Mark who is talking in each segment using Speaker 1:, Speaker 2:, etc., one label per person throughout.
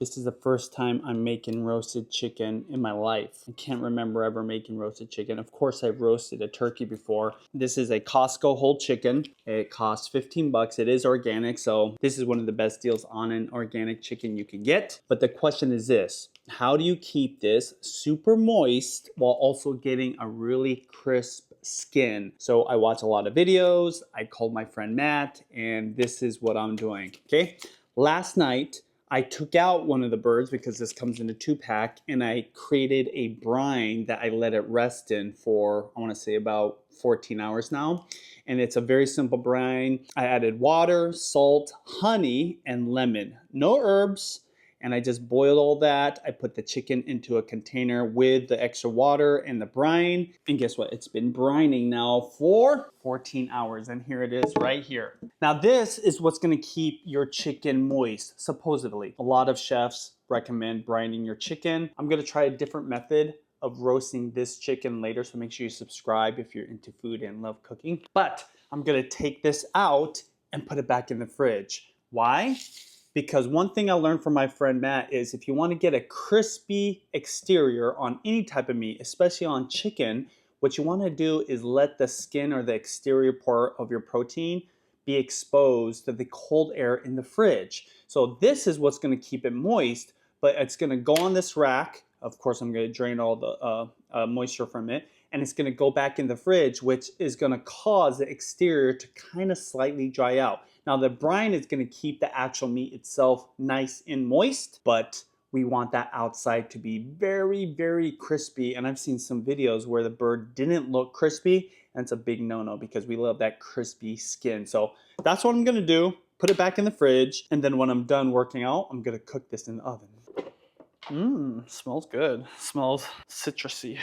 Speaker 1: This is the first time I'm making roasted chicken in my life. I can't remember ever making roasted chicken. Of course, I've roasted a turkey before. This is a Costco whole chicken. It costs 15 bucks. It is organic, so this is one of the best deals on an organic chicken you can get. But the question is this: how do you keep this super moist while also getting a really crisp skin? So I watch a lot of videos. I called my friend Matt, and this is what I'm doing, okay? Last night, I took out one of the birds because this comes in a 2-pack, and I created a brine that I let it rest in for, I want to say about 14 hours now. And it's a very simple brine. I added water, salt, honey, and lemon. No herbs. And I just boiled all that. I put the chicken into a container with the extra water and the brine. And guess what? It's been brining now for 14 hours. And here it is right here. Now this is what's gonna keep your chicken moist, supposedly. A lot of chefs recommend brining your chicken. I'm gonna try a different method of roasting this chicken later, so make sure you subscribe if you're into food and love cooking. But I'm gonna take this out and put it back in the fridge. Why? Because one thing I learned from my friend Matt is if you want to get a crispy exterior on any type of meat, especially on chicken, what you want to do is let the skin or the exterior part of your protein be exposed to the cold air in the fridge. So this is what's going to keep it moist, but it's going to go on this rack. Of course, I'm going to drain all the moisture from it, and it's going to go back in the fridge, which is going to cause the exterior to kind of slightly dry out. Now the brine is going to keep the actual meat itself nice and moist, but we want that outside to be very, very crispy. And I've seen some videos where the bird didn't look crispy, and it's a big no-no because we love that crispy skin. So that's what I'm going to do. Put it back in the fridge, and then when I'm done working out, I'm going to cook this in the oven. Smells good. Smells citrusy.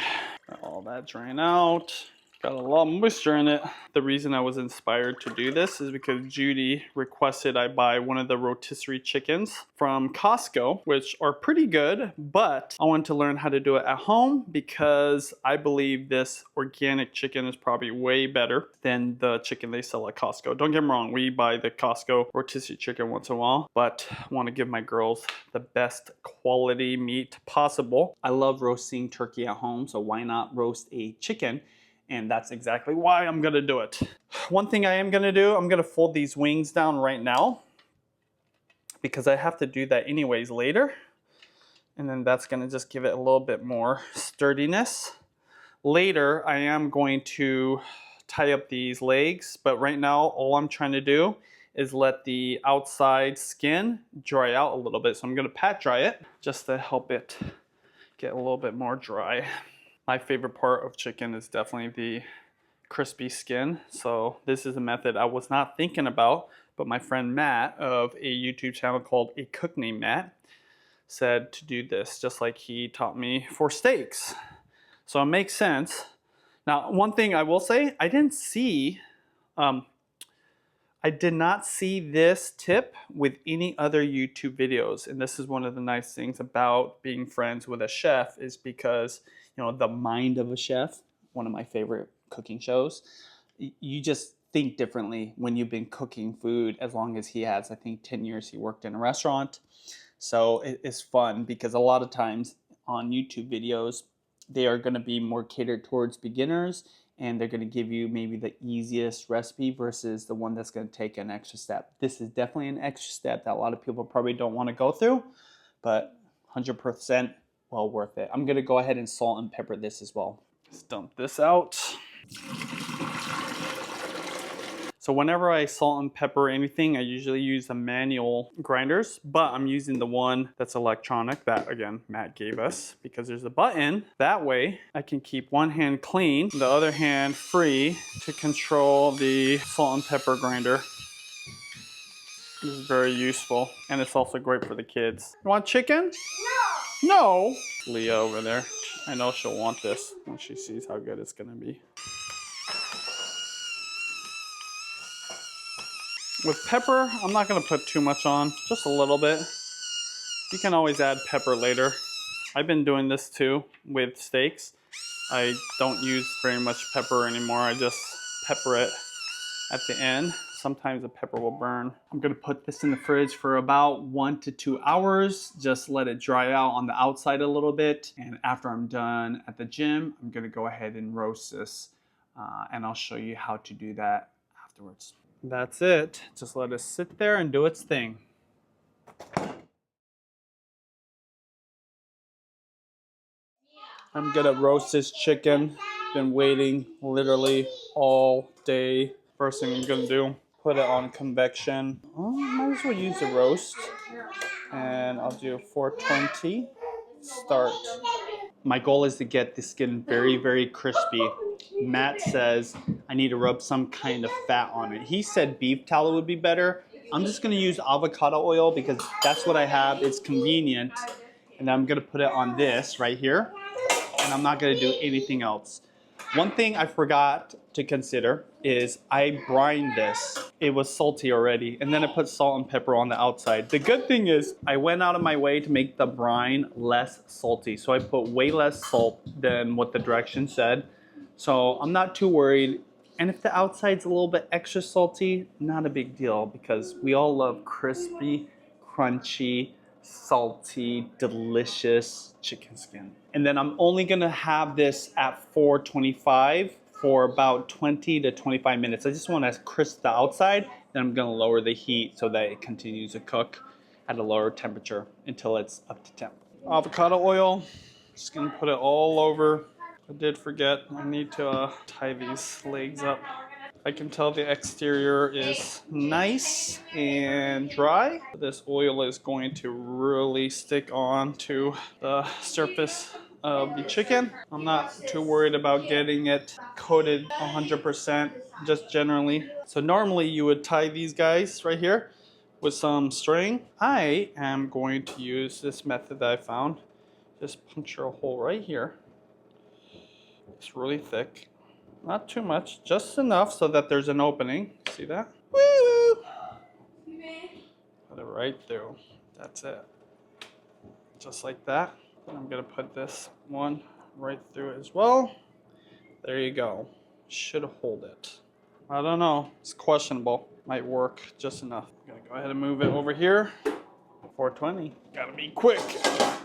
Speaker 1: Got all that drain out. Got a lot of moisture in it. The reason I was inspired to do this is because Judy requested I buy one of the rotisserie chickens from Costco, which are pretty good, but I wanted to learn how to do it at home because I believe this organic chicken is probably way better than the chicken they sell at Costco. Don't get me wrong, we buy the Costco rotisserie chicken once in a while, but I want to give my girls the best quality meat possible. I love roasting turkey at home, so why not roast a chicken? And that's exactly why I'm gonna do it. One thing I am gonna do, I'm gonna fold these wings down right now because I have to do that anyways later. And then that's gonna just give it a little bit more sturdiness. Later, I am going to tie up these legs, but right now, all I'm trying to do is let the outside skin dry out a little bit. So I'm gonna pat dry it just to help it get a little bit more dry. My favorite part of chicken is definitely the crispy skin. So this is a method I was not thinking about, but my friend Matt of a YouTube channel called A Cook Named Matt said to do this, just like he taught me for steaks. So it makes sense. Now, one thing I will say, I did not see this tip with any other YouTube videos. And this is one of the nice things about being friends with a chef is because, you know, the mind of a chef, one of my favorite cooking shows, you just think differently when you've been cooking food as long as he has. I think 10 years he worked in a restaurant. So it's fun because a lot of times on YouTube videos, they are going to be more catered towards beginners, and they're going to give you maybe the easiest recipe versus the one that's going to take an extra step. This is definitely an extra step that a lot of people probably don't want to go through, but 100% well worth it. I'm going to go ahead and salt and pepper this as well. Let's dump this out. So whenever I salt and pepper anything, I usually use the manual grinders, but I'm using the one that's electronic that, again, Matt gave us because there's a button. That way I can keep one hand clean, the other hand free to control the salt and pepper grinder. This is very useful, and it's also great for the kids. You want chicken? No! No! Leah over there, I know she'll want this when she sees how good it's gonna be. With pepper, I'm not gonna put too much on, just a little bit. You can always add pepper later. I've been doing this too with steaks. I don't use very much pepper anymore. I just pepper it at the end. sometimes the pepper will burn. I'm gonna put this in the fridge for about 1 to 2 hours. Just let it dry out on the outside a little bit. And after I'm done at the gym, I'm gonna go ahead and roast this. And I'll show you how to do that afterwards. That's it. Just let it sit there and do its thing. I'm gonna roast this chicken. Been waiting literally all day. First thing I'm gonna do, put it on convection. Oh, might as well use the roast. And I'll do 420. Start. My goal is to get the skin very, very crispy. Matt says I need to rub some kind of fat on it. He said beef tallow would be better. I'm just gonna use avocado oil because that's what I have. It's convenient. And I'm gonna put it on this right here. And I'm not gonna do anything else. One thing I forgot to consider is I brined this. It was salty already, and then I put salt and pepper on the outside. The good thing is I went out of my way to make the brine less salty. So I put way less salt than what the directions said. So I'm not too worried. And if the outside's a little bit extra salty, not a big deal because we all love crispy, crunchy, salty, delicious chicken skin. And then I'm only gonna have this at 425 for about 20 to 25 minutes. I just wanna crisp the outside, then I'm gonna lower the heat so that it continues to cook at a lower temperature until it's up to temp. Avocado oil, just gonna put it all over. I did forget, I need to tie these legs up. I can tell the exterior is nice and dry. This oil is going to really stick on to the surface of the chicken. I'm not too worried about getting it coated 100%, just generally. So normally you would tie these guys right here with some string. I am going to use this method that I found. Just puncture a hole right here. It's really thick. Not too much, just enough so that there's an opening. See that? Woo! Put it right through. That's it. Just like that. And I'm gonna put this one right through as well. There you go. Should hold it. I don't know. It's questionable. Might work just enough. I'm gonna go ahead and move it over here. 420. Gotta be quick.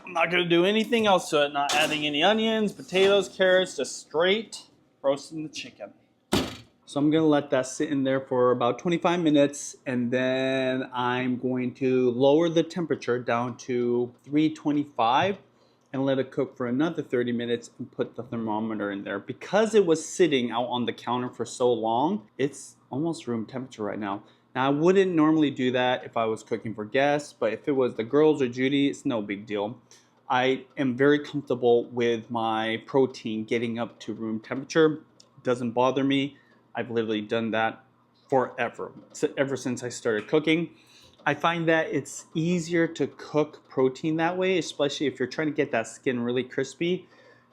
Speaker 1: I'm not gonna do anything else to it. Not adding any onions, potatoes, carrots, just straight roasting the chicken. So I'm gonna let that sit in there for about 25 minutes and then I'm going to lower the temperature down to 325 and let it cook for another 30 minutes and put the thermometer in there. Because it was sitting out on the counter for so long, it's almost room temperature right now. Now I wouldn't normally do that if I was cooking for guests, but if it was the girls or Judy, it's no big deal. I am very comfortable with my protein getting up to room temperature. It doesn't bother me. I've literally done that forever, ever since I started cooking. I find that it's easier to cook protein that way, especially if you're trying to get that skin really crispy.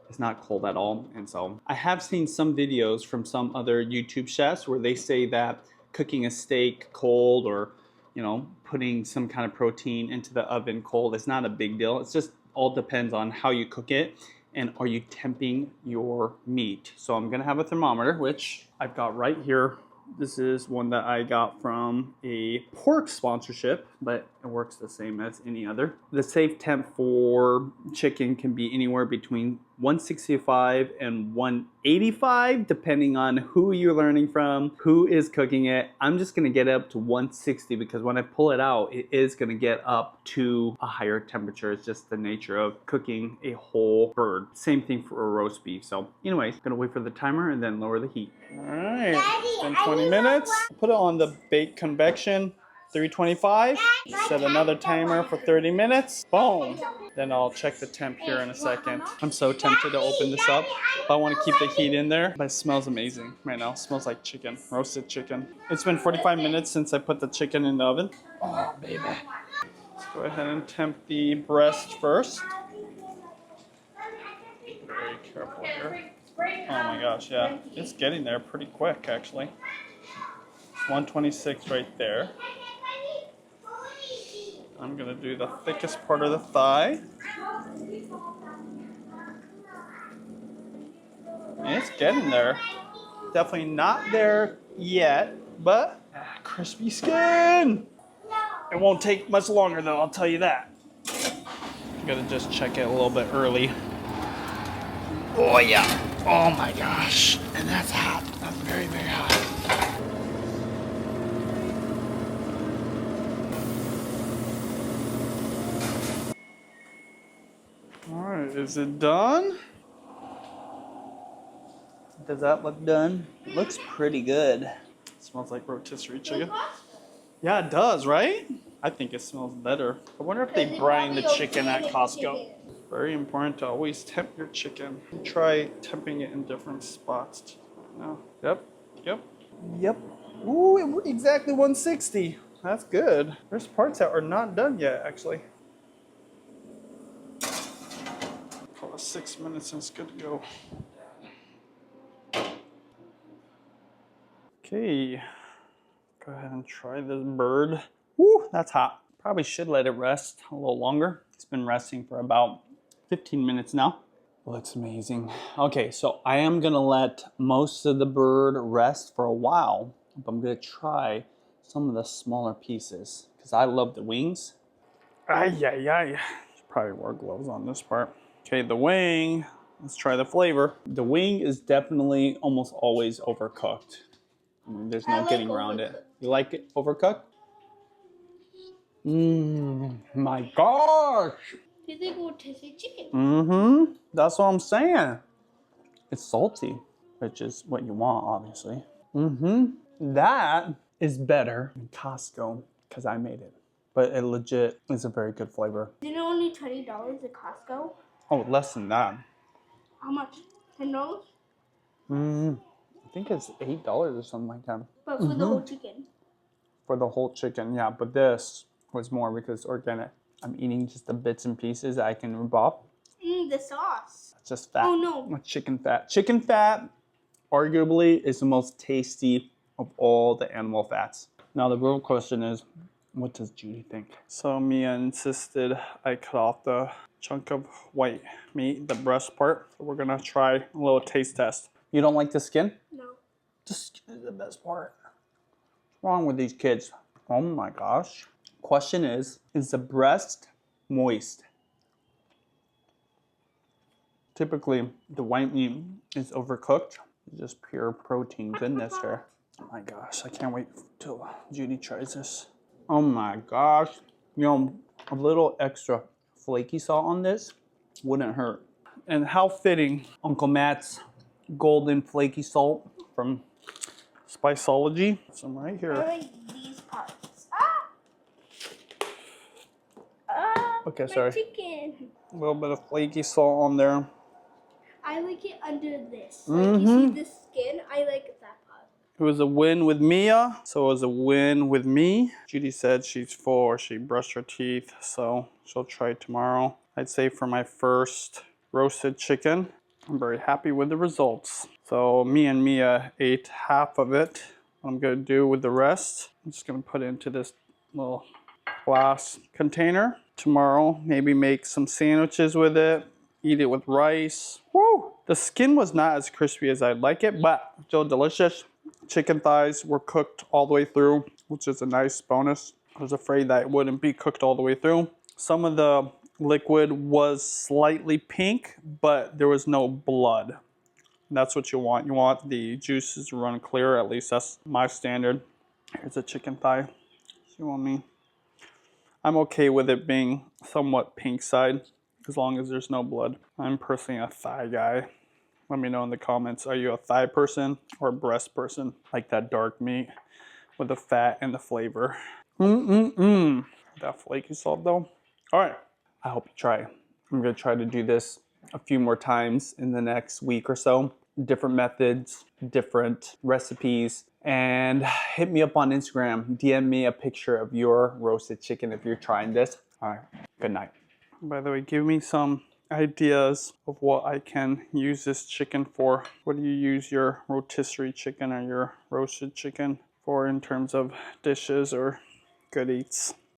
Speaker 1: It's not cold at all. And so I have seen some videos from some other YouTube chefs where they say that cooking a steak cold or, you know, putting some kind of protein into the oven cold is not a big deal. It's just all depends on how you cook it and are you temping your meat. So I'm gonna have a thermometer, which I've got right here. This is one that I got from a pork sponsorship, but it works the same as any other. The safe temp for chicken can be anywhere between 165 and 185, depending on who you're learning from, who is cooking it. I'm just gonna get it up to 160 because when I pull it out, it is gonna get up to a higher temperature. It's just the nature of cooking a whole bird. Same thing for a roast beef. So anyways, gonna wait for the timer and then lower the heat. All right, it's been 20 minutes. Put it on the bake convection, 325. Set another timer for 30 minutes. Boom. Then I'll check the temp here in a second. I'm so tempted to open this up, but I want to keep the heat in there. But it smells amazing right now. It smells like chicken, roasted chicken. It's been 45 minutes since I put the chicken in the oven. Oh, baby. Let's go ahead and temp the breast first. Very careful here. Oh my gosh, yeah. It's getting there pretty quick, actually. 126 right there. I'm gonna do the thickest part of the thigh. It's getting there. Definitely not there yet, but crispy skin. It won't take much longer though, I'll tell you that. I'm gonna just check it a little bit early. Oh yeah. Oh my gosh. And that's hot. That's very, very hot. All right, is it done? Does that look done? It looks pretty good. It smells like rotisserie chicken. Yeah, it does, right? I think it smells better. I wonder if they brine the chicken at Costco. Very important to always temp your chicken. Try temping it in different spots. No. Yep. Yep. Yep. Ooh, exactly 160. That's good. There's parts that are not done yet, actually. Call it 6 minutes and it's good to go. Okay. Go ahead and try this bird. Woo, that's hot. Probably should let it rest a little longer. It's been resting for about 15 minutes now. Looks amazing. Okay, so I am gonna let most of the bird rest for a while, but I'm gonna try some of the smaller pieces because I love the wings. Ay. Should probably wear gloves on this part. Okay, the wing. Let's try the flavor. The wing is definitely almost always overcooked. I mean, there's no getting around it. You like it overcooked? My gosh!
Speaker 2: Do you think it will taste like chicken?
Speaker 1: Mm-hmm. That's what I'm saying. It's salty, which is what you want, obviously. Mm-hmm. That is better than Costco because I made it. But it legit is a very good flavor.
Speaker 2: Isn't it only $20 at Costco?
Speaker 1: Oh, less than that.
Speaker 2: How much? $10?
Speaker 1: I think it's $8 or something like that.
Speaker 2: But for the whole chicken.
Speaker 1: For the whole chicken, yeah. But this was more because it's organic. I'm eating just the bits and pieces that I can rip off.
Speaker 2: The sauce.
Speaker 1: It's just fat.
Speaker 2: Oh no.
Speaker 1: Chicken fat. Chicken fat, arguably, is the most tasty of all the animal fats. Now the real question is, what does Judy think? So Mia insisted I cut off the chunk of white meat, the breast part. So we're gonna try a little taste test. You don't like the skin?
Speaker 2: No.
Speaker 1: The skin is the best part. What's wrong with these kids? Oh my gosh. Question is the breast moist? Typically, the white meat is overcooked. It's just pure protein goodness here. Oh my gosh, I can't wait till Judy tries this. Oh my gosh. You know, a little extra flaky salt on this wouldn't hurt. And how fitting, Uncle Matt's golden flaky salt from Spiceology. Some right here.
Speaker 2: I like these parts.
Speaker 1: Okay,
Speaker 2: my
Speaker 1: sorry.
Speaker 2: Chicken.
Speaker 1: A little bit of flaky salt on there.
Speaker 2: I like it under this. Like you see the skin, I like that part.
Speaker 1: It was a win with Mia, so it was a win with me. Judy said she's full, she brushed her teeth, so she'll try tomorrow. I'd say for my first roasted chicken, I'm very happy with the results. So me and Mia ate half of it. What I'm gonna do with the rest, I'm just gonna put it into this little glass container. Tomorrow, maybe make some sandwiches with it, eat it with rice. Woo! The skin was not as crispy as I'd like it, but still delicious. Chicken thighs were cooked all the way through, which is a nice bonus. I was afraid that it wouldn't be cooked all the way through. Some of the liquid was slightly pink, but there was no blood. That's what you want. You want the juices to run clear, at least that's my standard. Here's a chicken thigh. See what I mean? I'm okay with it being somewhat pink side, as long as there's no blood. I'm personally a thigh guy. Let me know in the comments, are you a thigh person or a breast person? Like that dark meat with the fat and the flavor. That flaky salt though. All right, I hope you try. I'm gonna try to do this a few more times in the next week or so. Different methods, different recipes. And hit me up on Instagram. DM me a picture of your roasted chicken if you're trying this. All right, good night. By the way, give me some ideas of what I can use this chicken for. What do you use your rotisserie chicken or your roasted chicken for in terms of dishes or good eats?